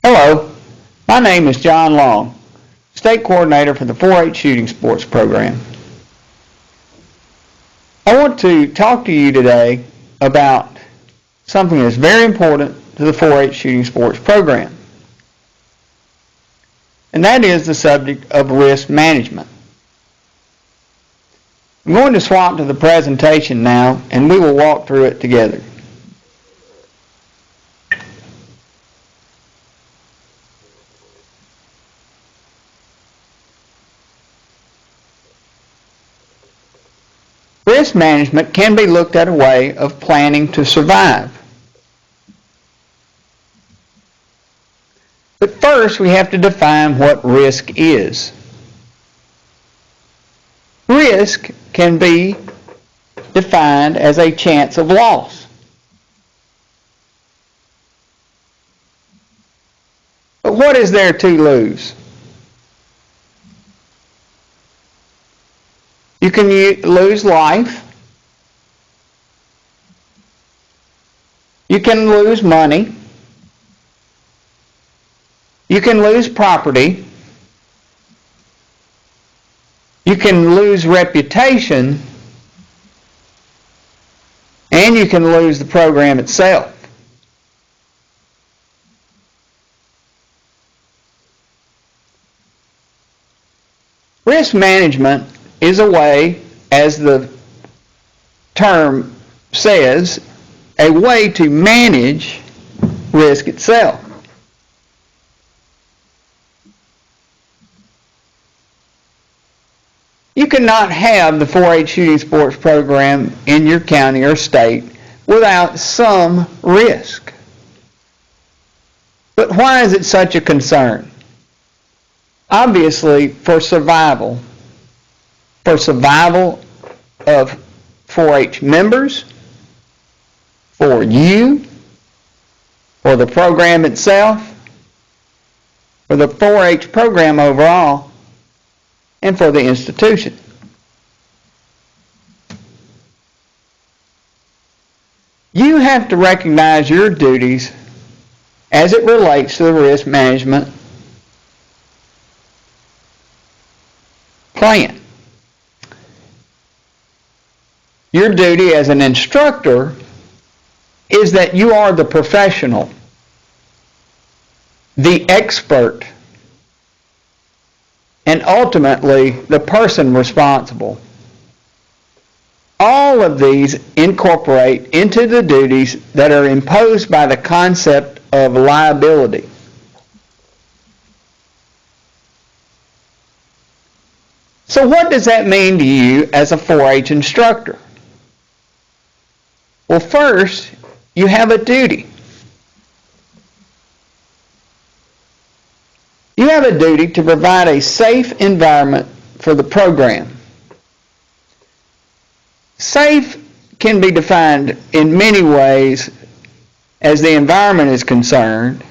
Hello, my name is John Long, State Coordinator for the 4-H Shooting Sports Program. I want to talk to you today about something that's very important to the 4-H Shooting Sports Program, and that is the subject of risk management. I'm going to swap to the presentation now, and we will walk through it together. Risk management can be looked at a way of planning to survive. But first, we have to define what risk is. Risk can be defined as a chance of loss. But what is there to lose? You can lose life. You can lose money. You can lose property. You can lose reputation. And you can lose the program itself. Risk management is a way, as the term says, a way to manage risk itself. You cannot have the 4-H shooting sports program in your county or state without some risk. But why is it such a concern? Obviously, for survival. For survival of 4-H members, for you, for the program itself, for the 4-H program overall, and for the institution. You have to recognize your duties as it relates to the risk management plan. Your duty as an instructor is that you are the professional, the expert, and ultimately the person responsible. All of these incorporate into the duties that are imposed by the concept of liability. So what does that mean to you as a 4-H instructor? Well, first, you have a duty. You have a duty to provide a safe environment for the program. Safe can be defined in many ways as the environment is concerned.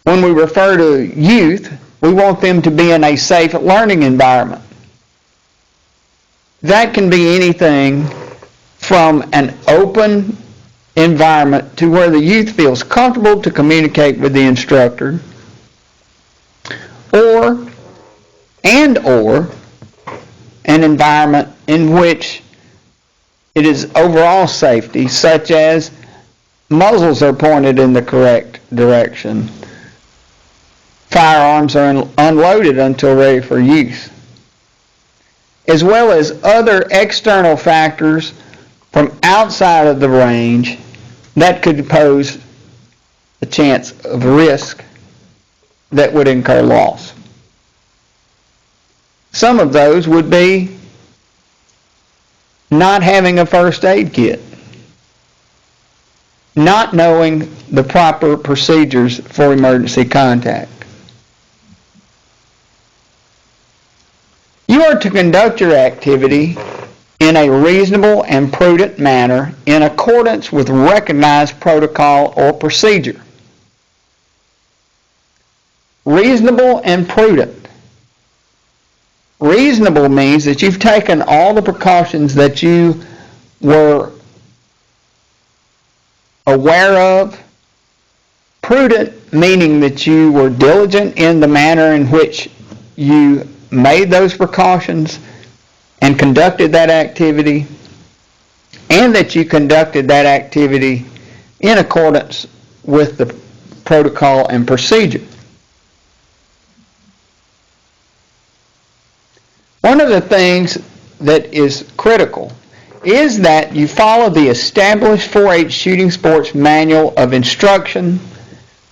When we refer to youth, we want them to be in a safe learning environment. That can be anything from an open environment to where the youth feels comfortable to communicate with the instructor, or an environment in which it is overall safety, such as muzzles are pointed in the correct direction, firearms are unloaded until ready for use, as well as other external factors from outside of the range that could pose a chance of risk that would incur loss. Some of those would be not having a first aid kit, not knowing the proper procedures for emergency contact. You are to conduct your activity in a reasonable and prudent manner in accordance with recognized protocol or procedure. Reasonable and prudent. Reasonable means that you've taken all the precautions that you were aware of Prudent, meaning that you were diligent in the manner in which you made those precautions and conducted that activity, and that you conducted that activity in accordance with the protocol and procedure. One of the things that is critical is that you follow the established 4-H shooting sports manual of instruction,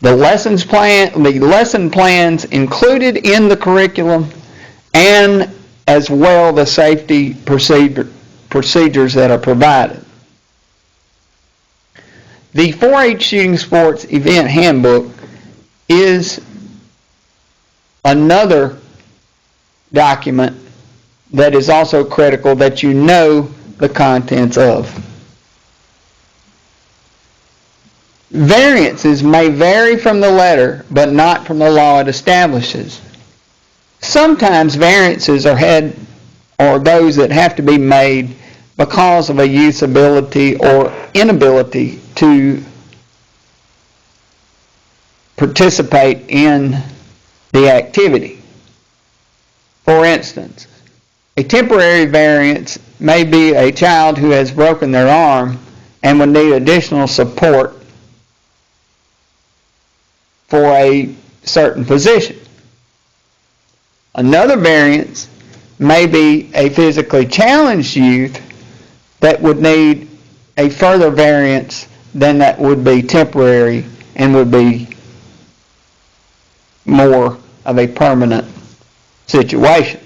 the lesson plans included in the curriculum, and as well the safety procedures that are provided. The 4-H shooting sports event handbook is another document that is also critical that you know the contents of. Variances may vary from the letter, but not from the law it establishes. Sometimes variances are those that have to be made because of a youth's ability or inability to participate in the activity. For instance, a temporary variance may be a child who has broken their arm and would need additional support for a certain position. Another variance may be a physically challenged youth that would need a further variance than that would be temporary and would be more of a permanent situation.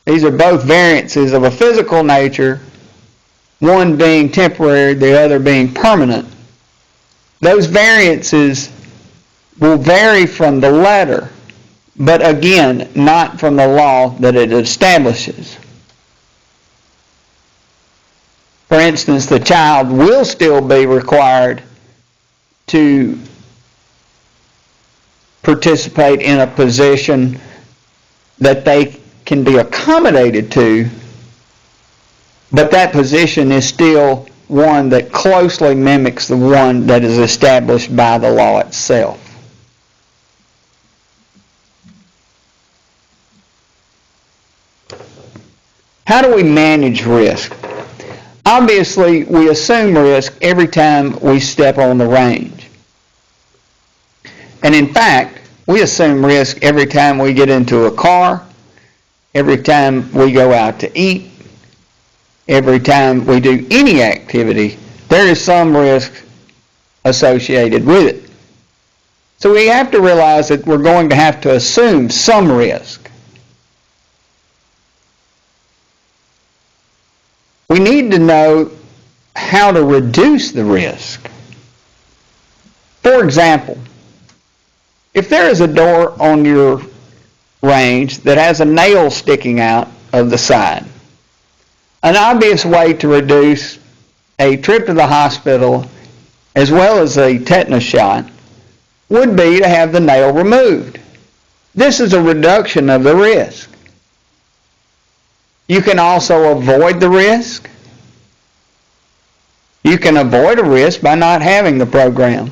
These are both variances of a physical nature, one being temporary, the other being permanent. Those variances will vary from the letter, but again, not from the law that it establishes. For instance, the child will still be required to participate in a position that they can be accommodated to, but that position is still one that closely mimics the one that is established by the law itself. How do we manage risk? Obviously, we assume risk every time we step on the range. And in fact, we assume risk every time we get into a car, every time we go out to eat, every time we do any activity, there is some risk associated with it. So we have to realize that we're going to have to assume some risk. We need to know how to reduce the risk. For example, if there is a door on your range that has a nail sticking out of the side, an obvious way to reduce a trip to the hospital as well as a tetanus shot would be to have the nail removed. This is a reduction of the risk. You can also avoid the risk. You can avoid a risk by not having the program.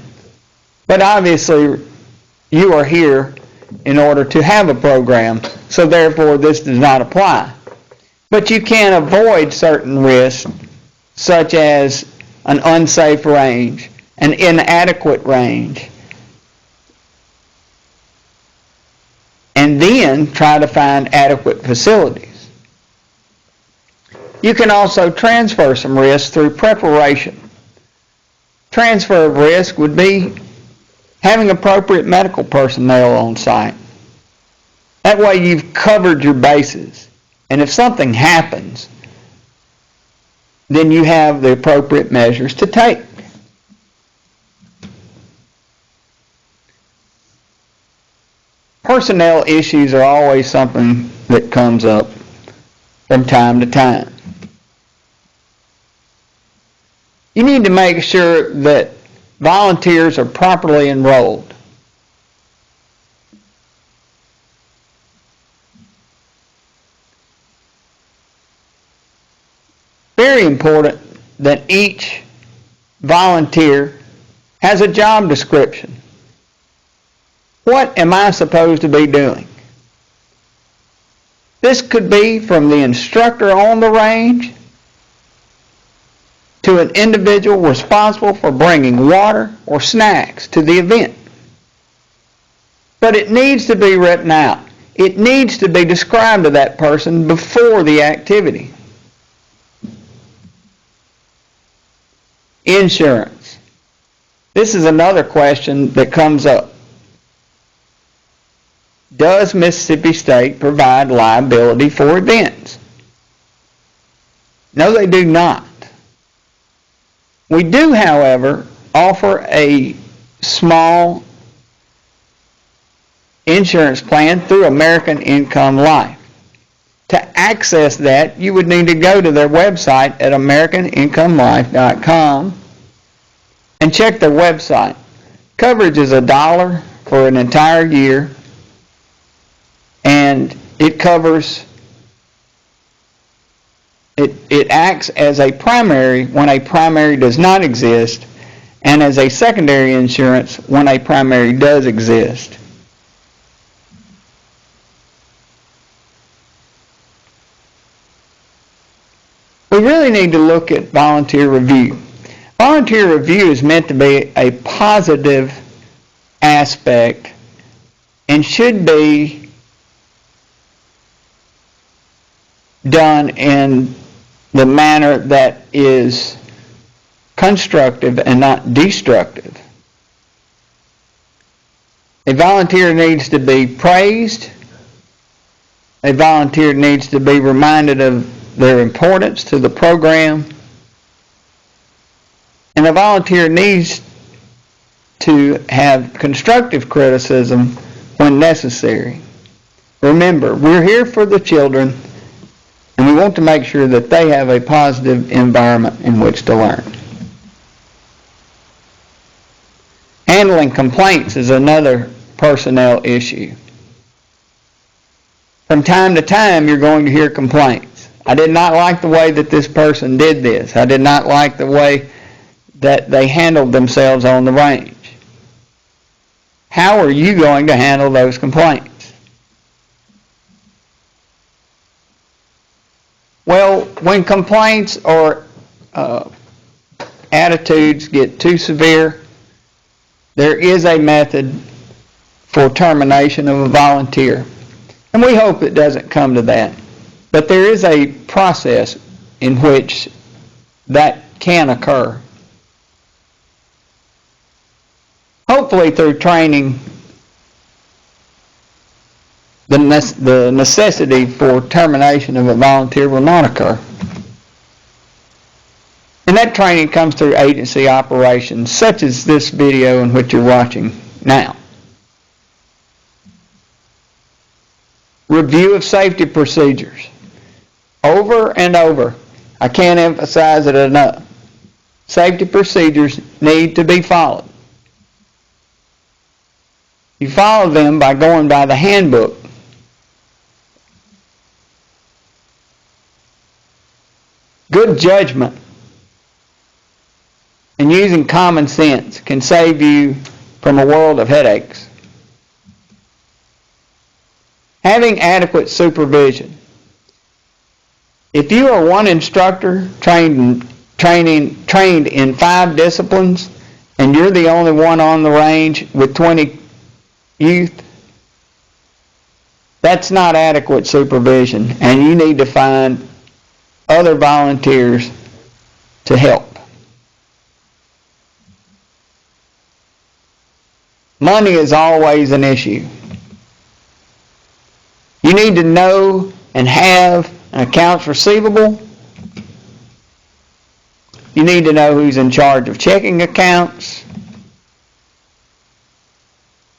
But obviously, you are here in order to have a program, so therefore this does not apply. But you can avoid certain risks, such as an unsafe range, an inadequate range, and then try to find adequate facilities. You can also transfer some risk through preparation. Transfer of risk would be having appropriate medical personnel on site. That way you've covered your bases. And if something happens, then you have the appropriate measures to take. Personnel issues are always something that comes up from time to time. You need to make sure that volunteers are properly enrolled. Very important that each volunteer has a job description. What am I supposed to be doing? This could be from the instructor on the range to an individual responsible for bringing water or snacks to the event. But it needs to be written out. It needs to be described to that person before the activity. Insurance. This is another question that comes up. Does Mississippi State provide liability for events? No, they do not. We do, however, offer a small insurance plan through American Income Life. To access that, you would need to go to their website at AmericanIncomeLife.com and check their website. Coverage is $1 for an entire year, and it covers, it acts as a primary when a primary does not exist, and as a secondary insurance when a primary does exist. We really need to look at volunteer review. Volunteer review is meant to be a positive aspect and should be done in the manner that is constructive and not destructive. A volunteer needs to be praised. A volunteer needs to be reminded of their importance to the program. And a volunteer needs to have constructive criticism when necessary. Remember, we're here for the children, and we want to make sure that they have a positive environment in which to learn. Handling complaints is another personnel issue. From time to time, you're going to hear complaints. I did not like the way that this person did this. I did not like the way that they handled themselves on the range. How are you going to handle those complaints? Well, when complaints or attitudes get too severe, there is a method for termination of a volunteer. And we hope it doesn't come to that. But there is a process in which that can occur. Hopefully through training, the necessity for termination of a volunteer will not occur. And that training comes through agency operations, such as this video in which you're watching now. Review of safety procedures. Over and over, I can't emphasize it enough. Safety procedures need to be followed. You follow them by going by the handbook. Good judgment and using common sense can save you from a world of headaches. Having adequate supervision. If you are one instructor trained in 5 disciplines and you're the only one on the range with 20 youth, that's not adequate supervision, and you need to find other volunteers to help. Money is always an issue. You need to know and have an accounts receivable. You need to know who's in charge of checking accounts.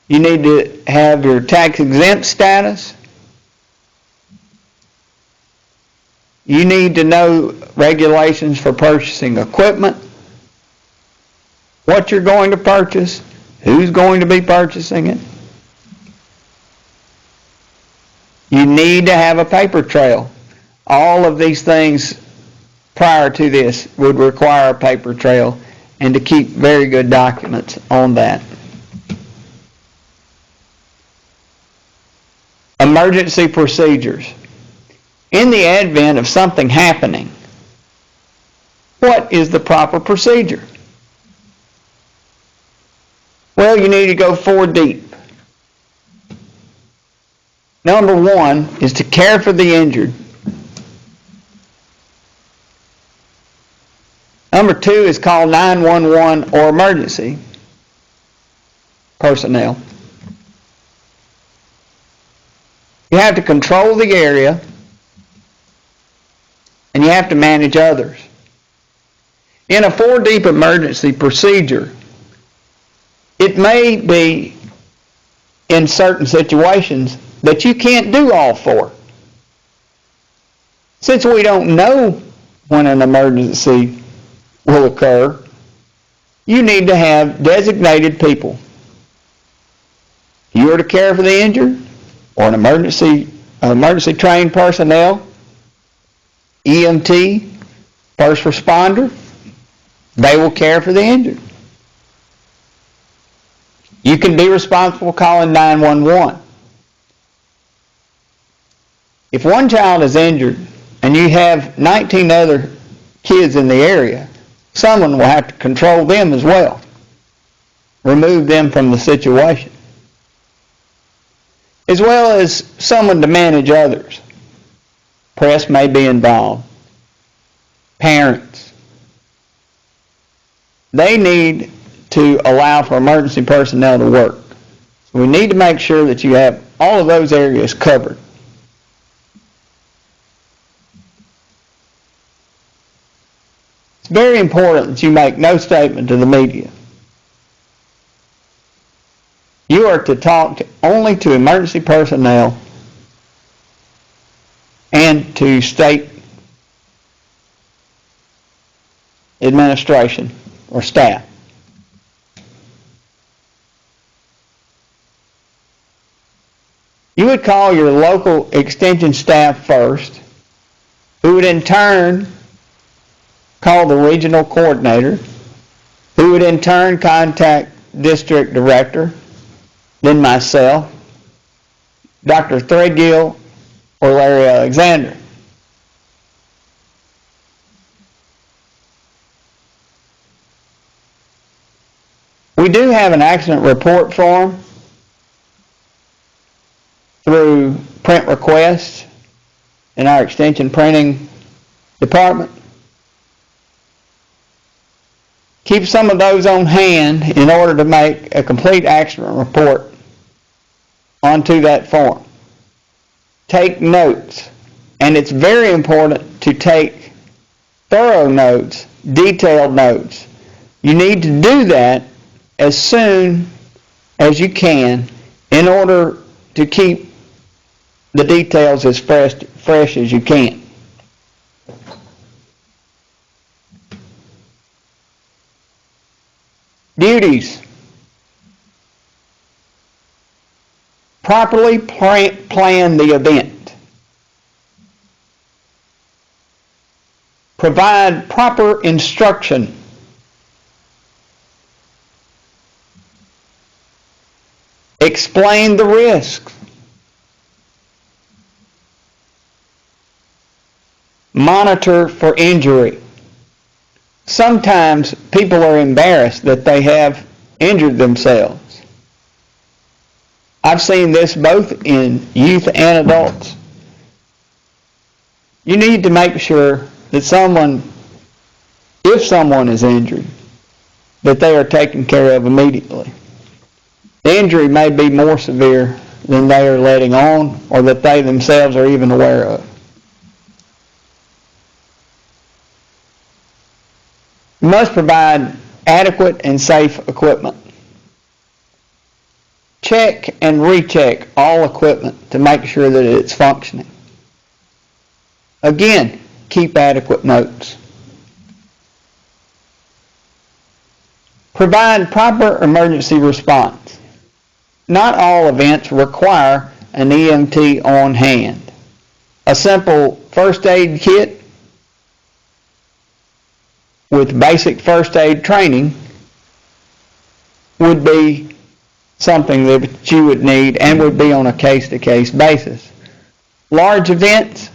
You need to have your tax exempt status. You need to know regulations for purchasing equipment, what you're going to purchase, who's going to be purchasing it. You need to have a paper trail. All of these things prior to this would require a paper trail, and to keep very good documents on that. Emergency procedures. In the advent of something happening, what is the proper procedure? Well, you need to go 4 deep. Number 1 is to care for the injured. Number 2 is call 911 or emergency personnel. You have to control the area, and you have to manage others. In a 4 deep emergency procedure, it may be in certain situations that you can't do all 4. Since we don't know when an emergency will occur, you need to have designated people. You are to care for the injured, or an emergency trained personnel, EMT, first responder, they will care for the injured. You can be responsible for calling 911. If one child is injured and you have 19 other kids in the area, someone will have to control them as well, remove them from the situation, as well as someone to manage others. Press may be involved. Parents. They need to allow for emergency personnel to work. So we need to make sure that you have all of those areas covered. It's very important that you make no statement to the media. You are to talk only to emergency personnel and to state administration or staff. You would call your local extension staff first, who would in turn call the regional coordinator, who would in turn contact district director, then myself, Dr. Threadgill, or Larry Alexander. We do have an accident report form through print requests in our extension printing department. Keep some of those on hand in order to make a complete accident report onto that form. Take notes, and it's very important to take thorough notes, detailed notes. You need to do that as soon as you can in order to keep the details as fresh as you can. Duties. Properly plan the event. Provide proper instruction. Explain the risks. Monitor for injury. Sometimes people are embarrassed that they have injured themselves. I've seen this both in youth and adults. You need to make sure that if someone is injured, that they are taken care of immediately. The injury may be more severe than they are letting on, or that they themselves are even aware of. You must provide adequate and safe equipment. Check and recheck all equipment to make sure that it's functioning. Again, keep adequate notes. Provide proper emergency response. Not all events require an EMT on hand. A simple first aid kit with basic first aid training would be something that you would need and would be on a case-to-case basis. Large events,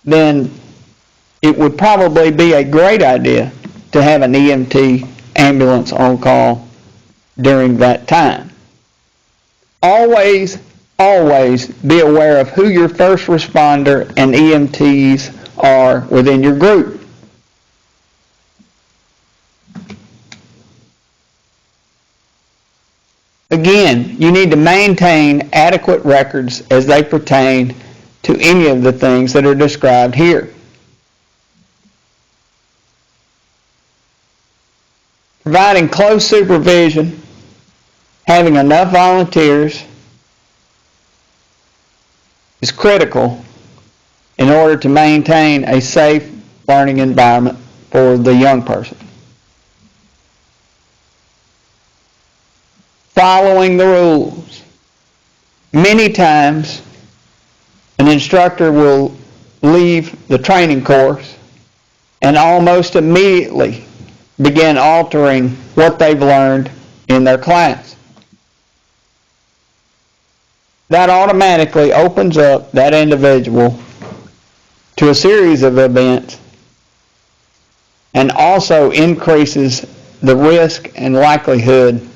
then it would probably be a great idea to have an EMT ambulance on call during that time. Always be aware of who your first responder and EMTs are within your group. Again, you need to maintain adequate records as they pertain to any of the things that are described here. Providing close supervision, having enough volunteers is critical in order to maintain a safe learning environment for the young person. Following the rules. Many times, an instructor will leave the training course and almost immediately begin altering what they've learned in their class. That automatically opens up that individual to a series of events and also increases the risk and likelihood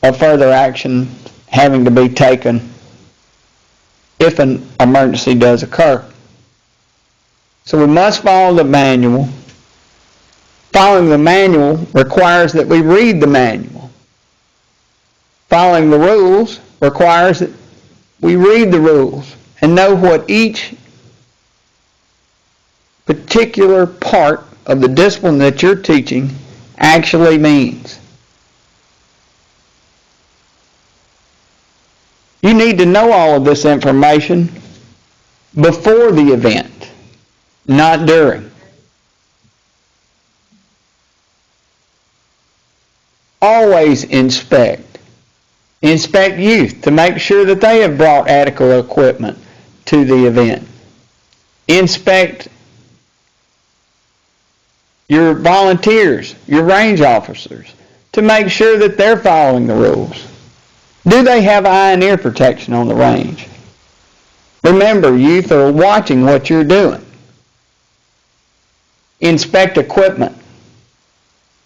of further action having to be taken if an emergency does occur. So we must follow the manual. Following the manual requires that we read the manual. Following the rules requires that we read the rules and know what each particular part of the discipline that you're teaching actually means. You need to know all of this information before the event, not during. Always inspect. Inspect youth to make sure that they have brought adequate equipment to the event. Inspect your volunteers, your range officers, to make sure that they're following the rules. Do they have eye and ear protection on the range? Remember, youth are watching what you're doing. Inspect equipment.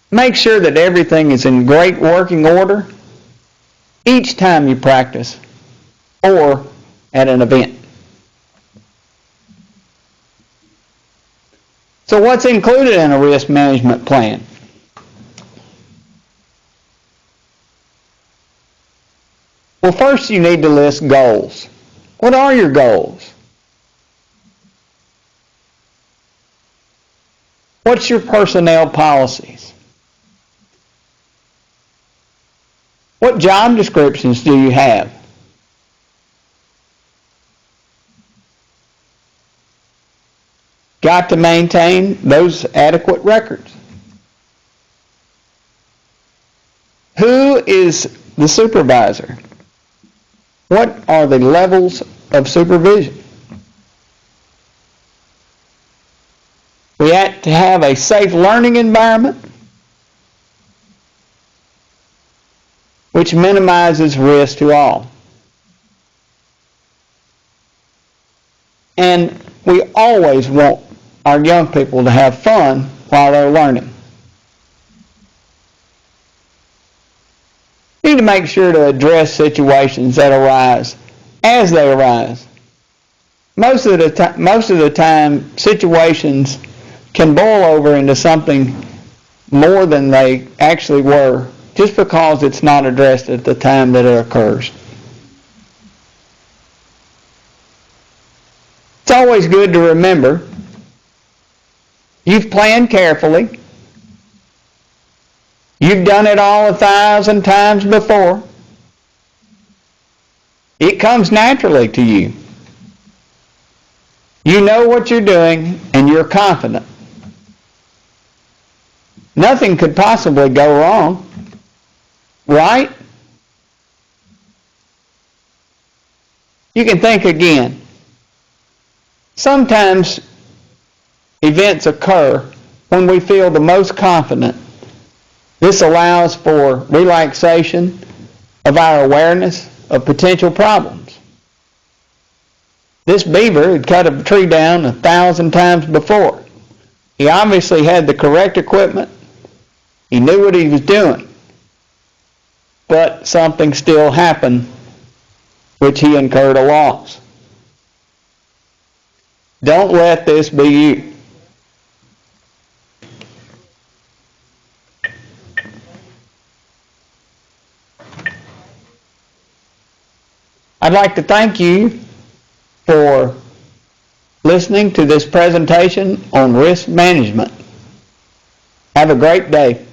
Make sure that everything is in great working order each time you practice or at an event. So what's included in a risk management plan? Well, first you need to list goals. What are your goals? What's your personnel policies? What job descriptions do you have? Got to maintain those adequate records. Who is the supervisor? What are the levels of supervision? We have to have a safe learning environment which minimizes risk to all. And we always want our young people to have fun while they're learning. You need to make sure to address situations that arise as they arise. Most of the time, situations can boil over into something more than they actually were, just because it's not addressed at the time that it occurs. It's always good to remember you've planned carefully. You've done it all 1,000 times before. It comes naturally to you. You know what you're doing and you're confident. Nothing could possibly go wrong, right? You can think again. Sometimes events occur when we feel the most confident. This allows for relaxation of our awareness of potential problems. This beaver had cut a tree down 1,000 times before. He obviously had the correct equipment. He knew what he was doing. But something still happened, which he incurred a loss. Don't let this be you. I'd like to thank you for listening to this presentation on risk management. Have a great day.